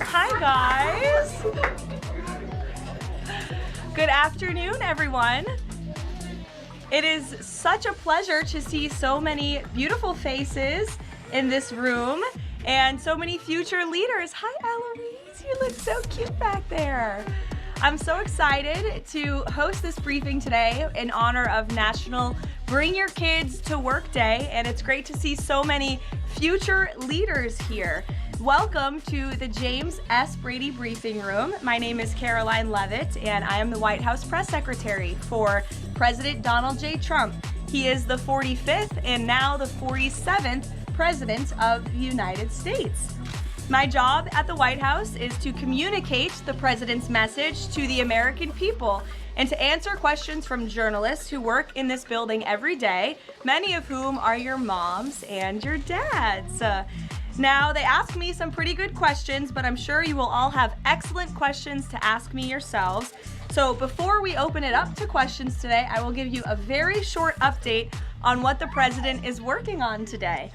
Hi, guys. Good afternoon, everyone. It is such a pleasure to see so many beautiful faces in this room and so many future leaders. Hi, Eloise. You look so cute back there. I'm so excited to host this briefing today in honor of National Bring Your Kids to Work Day, and it's great to see so many future leaders here. Welcome to the James S. Brady Briefing Room. My name is Karoline Leavitt, and I am the White House Press Secretary for President Donald J. Trump. He is the 45th and now the 47th President of the United States. My job at the White House is to communicate the President's message to the American people and to answer questions from journalists who work in this building every day, many of whom are your moms and your dads. Now, they ask me some pretty good questions, but I'm sure you will all have excellent questions to ask me yourselves. So before we open it up to questions today, I will give you a very short update on what the President is working on today.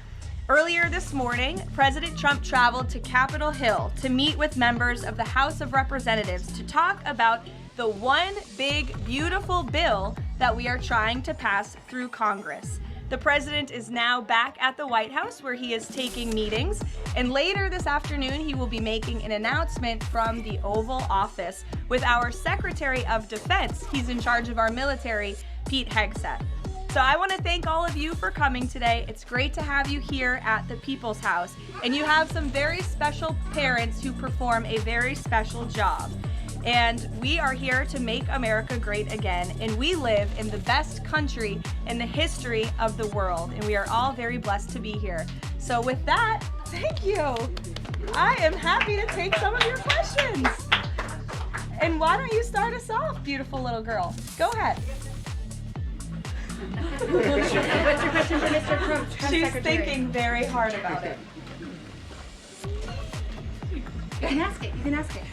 Earlier this morning, President Trump traveled to Capitol Hill to meet with members of the House of Representatives to talk about the one big, beautiful bill that we are trying to pass through Congress. The President is now back at the White House where he is taking meetings, and later this afternoon he will be making an announcement from the Oval Office with our Secretary of Defense. He's in charge of our military, Pete Hegseth. So I want to thank all of you for coming today. It's great to have you here at the People's House, and you have some very special parents who perform a very special job. And we are here to make America great again, and we live in the best country in the history of the world, and we are all very blessed to be here. So with that, thank you. I am happy to take some of your questions. And why don't you start us off, beautiful little girl? Go ahead. What's your question for Mr. Trump? She's thinking very hard about it. You can ask it. You can ask it.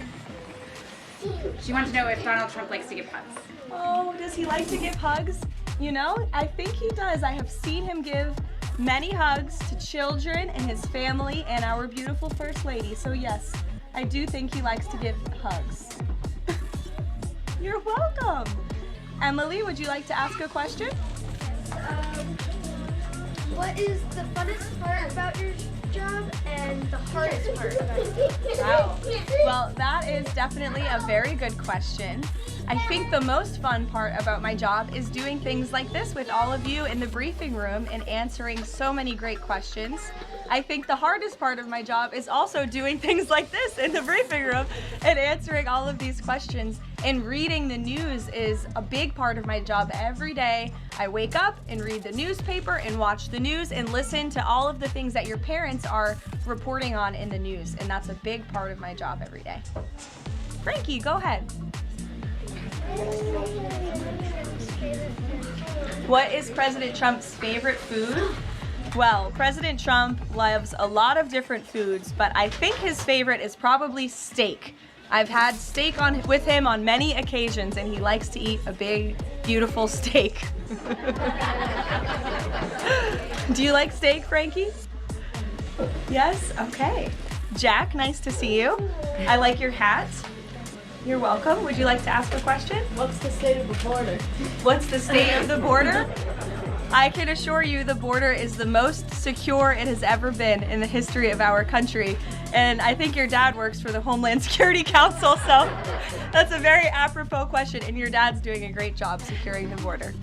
She wants to know if Donald Trump likes to give hugs. Oh, does he like to give hugs? You know, I think he does. I have seen him give many hugs to children and his family and our beautiful First Lady. So yes, I do think he likes to give hugs. You're welcome. Emily, would you like to ask a question? What is the funnest part about your job and the hardest part about your job? Wow. Well, that is definitely a very good question. I think the most fun part about my job is doing things like this with all of you in the briefing room and answering so many great questions. I think the hardest part of my job is also doing things like this in the briefing room and answering all of these questions. And reading the news is a big part of my job every day. I wake up and read the newspaper and watch the news and listen to all of the things that your parents are reporting on in the news. And that's a big part of my job every day. Frankie, go ahead. What is President Trump's favorite food? Well, President Trump loves a lot of different foods, but I think his favorite is probably steak. I've had steak with him on many occasions, and he likes to eat a big, beautiful steak. Do you like steak, Frankie? Yes? Okay. Jack, nice to see you. I like your hat. You're welcome. Would you like to ask a question? What's the state of the border? What's the state of the border? I can assure you the border is the most secure it has ever been in the history of our country. And I think your dad works for the Homeland Security Council, so that's a very apropos question, and your dad's doing a great job securing the border.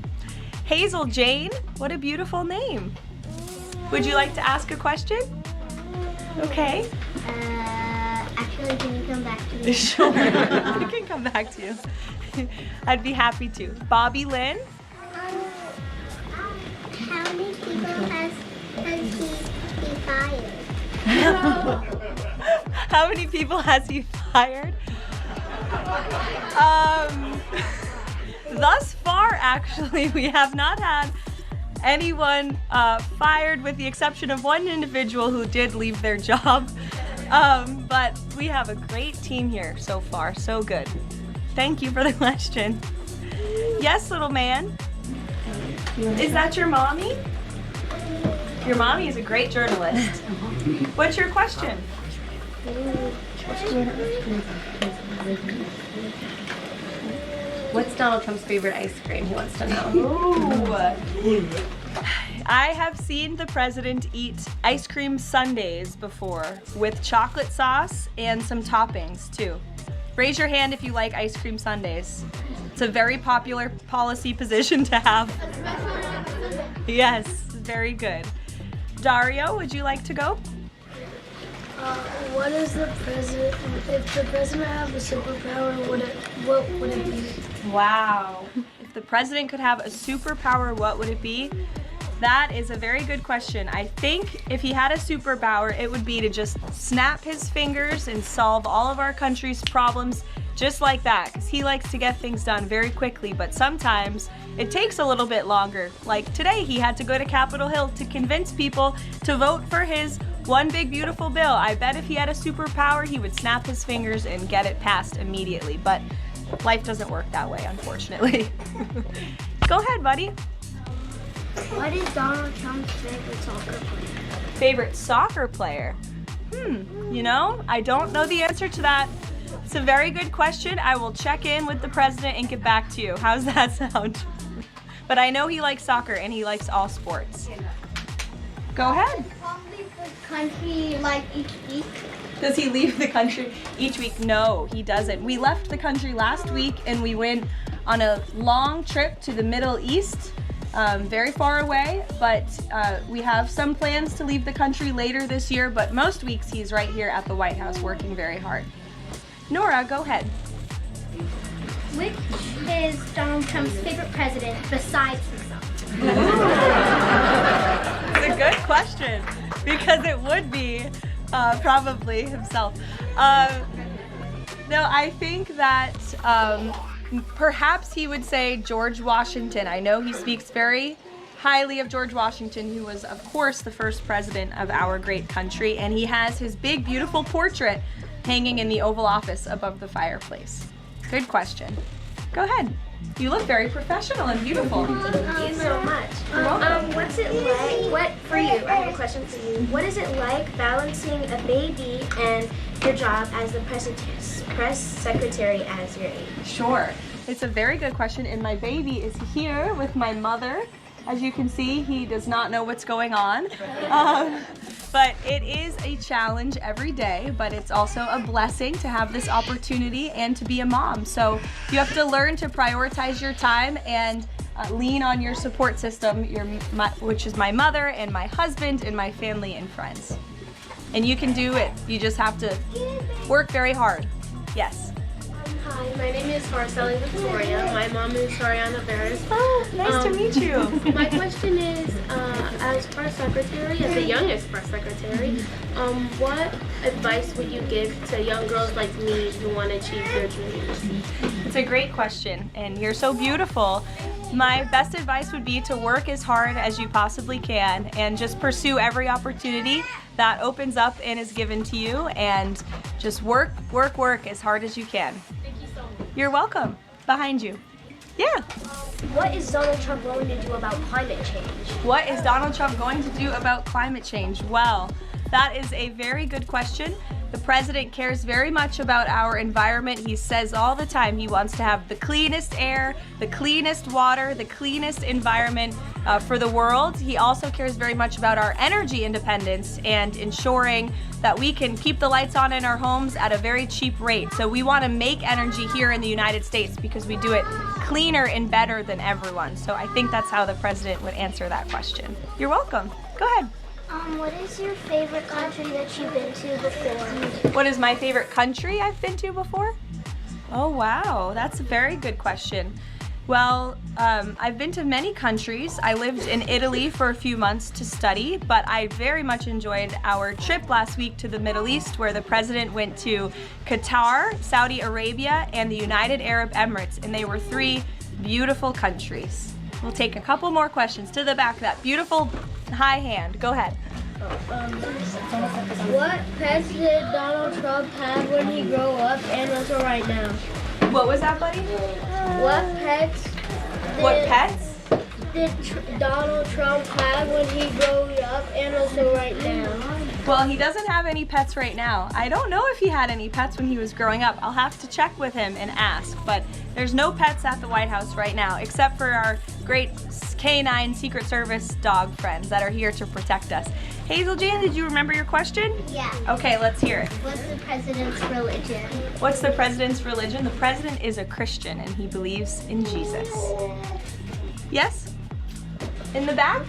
Hazel Jane, what a beautiful name. Would you like to ask a question? Okay. Actually, can you come back to me? Sure, I can come back to you. I'd be happy to. Bobby Lynn? How many people has he fired? How many people has he fired? Thus far, actually, we have not had anyone fired with the exception of one individual who did leave their job. But we have a great team here so far, so good. Thank you for the question. Yes, little man. Is that your mommy? Your mommy is a great journalist. What's your question? What's Donald Trump's favorite ice cream? He wants to know. Ooh. I have seen the president eat ice cream sundaes before with chocolate sauce and some toppings too. Raise your hand if you like ice cream sundaes. It's a very popular policy position to have. Yes, very good. Dario, would you like to go? What is the president? If the president had a superpower, what would it be? Wow. If the president could have a superpower, what would it be? That is a very good question. I think if he had a superpower, it would be to just snap his fingers and solve all of our country's problems just like that, because he likes to get things done very quickly, but sometimes it takes a little bit longer. Like today, he had to go to Capitol Hill to convince people to vote for his one big beautiful bill. I bet if he had a superpower, he would snap his fingers and get it passed immediately, but life doesn't work that way, unfortunately. Go ahead, buddy. What is Donald Trump's favorite soccer player? Favorite soccer player? You know, I don't know the answer to that. It's a very good question. I will check in with the president and get back to you. How's that sound? But I know he likes soccer and he likes all sports. Go ahead. Leave the country like each week. Does he leave the country each week? No, he doesn't. We left the country last week and we went on a long trip to the Middle East. Very far away, but we have some plans to leave the country later this year, but most weeks he's right here at the White House working very hard. Nora, go ahead. Which is Donald Trump's favorite president besides himself? It's a good question, because it would be probably himself. No, I think that perhaps he would say George Washington. I know he speaks very highly of George Washington, who was, of course, the first president of our great country, and he has his big, beautiful portrait hanging in the Oval Office above the fireplace. Good question. Go ahead. You look very professional and beautiful. Thank you so much. You're welcome. What's it like, for you, I have a question for you. What is it like balancing a baby and your job as the press secretary as your age? Sure. It's a very good question, and my baby is here with my mother. As you can see, he does not know what's going on. But it is a challenge every day, but it's also a blessing to have this opportunity and to be a mom. So you have to learn to prioritize your time and lean on your support system, which is my mother and my husband and my family and friends. And you can do it. You just have to work very hard. Yes. Hi, my name is Marceli Victoria. My mom is Ariana Veras. Oh, nice to meet you. My question is, as press secretary, as the youngest press secretary, what advice would you give to young girls like me who want to achieve their dreams? It's a great question, and you're so beautiful. My best advice would be to work as hard as you possibly can and just pursue every opportunity that opens up and is given to you, and just work as hard as you can. Thank you so much. You're welcome. Behind you. Yeah. What is Donald Trump going to do about climate change? What is Donald Trump going to do about climate change? Well, that is a very good question. The president cares very much about our environment. He says all the time he wants to have the cleanest air, the cleanest water, the cleanest environment for the world. He also cares very much about our energy independence and ensuring that we can keep the lights on in our homes at a very cheap rate. So we want to make energy here in the United States because we do it cleaner and better than everyone. So I think that's how the president would answer that question. You're welcome. Go ahead. What is your favorite country that you've been to before? What is my favorite country I've been to before? Oh wow, that's a very good question. Well, I've been to many countries. I lived in Italy for a few months to study, but I very much enjoyed our trip last week to the Middle East, where the president went to Qatar, Saudi Arabia, and the United Arab Emirates, and they were 3 beautiful countries. We'll take a couple more questions to the back of that beautiful high hand. Go ahead. What pets did Donald Trump have when he grew up and also right now? What was that, buddy? What pets did Donald Trump have when he grew up and also right now? Well, he doesn't have any pets right now. I don't know if he had any pets when he was growing up. I'll have to check with him and ask, but there's no pets at the White House right now, except for our great canine Secret Service dog friends that are here to protect us. Hazel Jan, did you remember your question? Yeah. Okay, let's hear it. What's the president's religion? What's the president's religion? The president is a Christian and he believes in Jesus. Yes? In the back?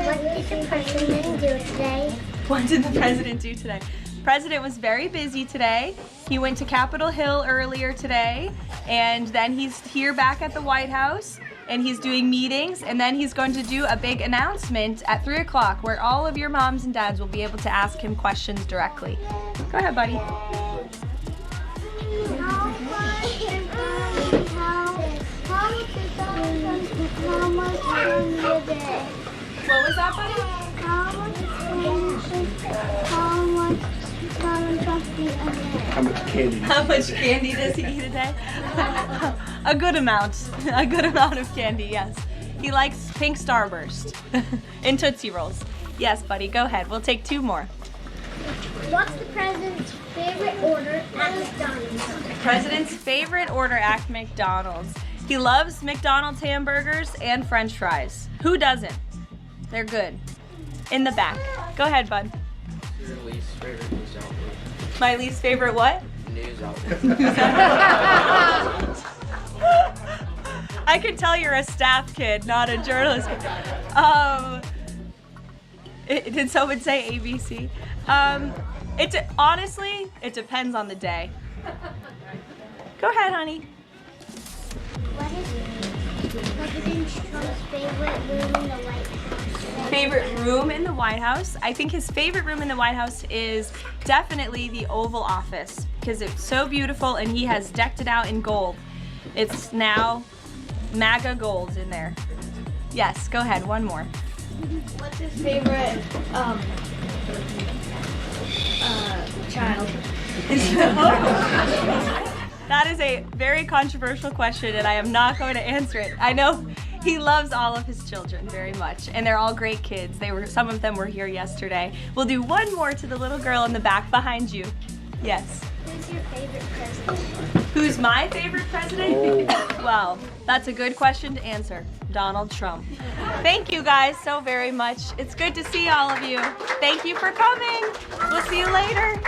What did the president do today? What did the president do today? The president was very busy today. He went to Capitol Hill earlier today, and then he's here back at the White House, and he's doing meetings, and then he's going to do a big announcement at 3 o'clock where all of your moms and dads will be able to ask him questions directly. Go ahead, buddy. What was that, buddy? How much candy? How much candy does he eat a day? A good amount. A good amount of candy, yes. He likes pink Starburst and Tootsie Rolls. Yes, buddy, go ahead. We'll take 2 more. What's the president's favorite order at McDonald's? President's favorite order at McDonald's. He loves McDonald's hamburgers and French fries. Who doesn't? They're good. In the back. Go ahead, bud. Your least favorite news outlet? My least favorite what? News outlet. I can tell you're a staff kid, not a journalist kid. Did someone say ABC? Honestly, it depends on the day. Go ahead, honey. What is President Trump's favorite room in the White House? Favorite room in the White House? I think his favorite room in the White House is definitely the Oval Office because it's so beautiful and he has decked it out in gold. It's now MAGA gold in there. Yes, go ahead, one more. What's his favorite child? That is a very controversial question and I am not going to answer it. I know he loves all of his children very much and they're all great kids. Some of them were here yesterday. We'll do one more to the little girl in the back behind you. Yes. Who's your favorite president? Who's my favorite president? Well, that's a good question to answer. Donald Trump. Thank you guys so very much. It's good to see all of you. Thank you for coming. We'll see you later.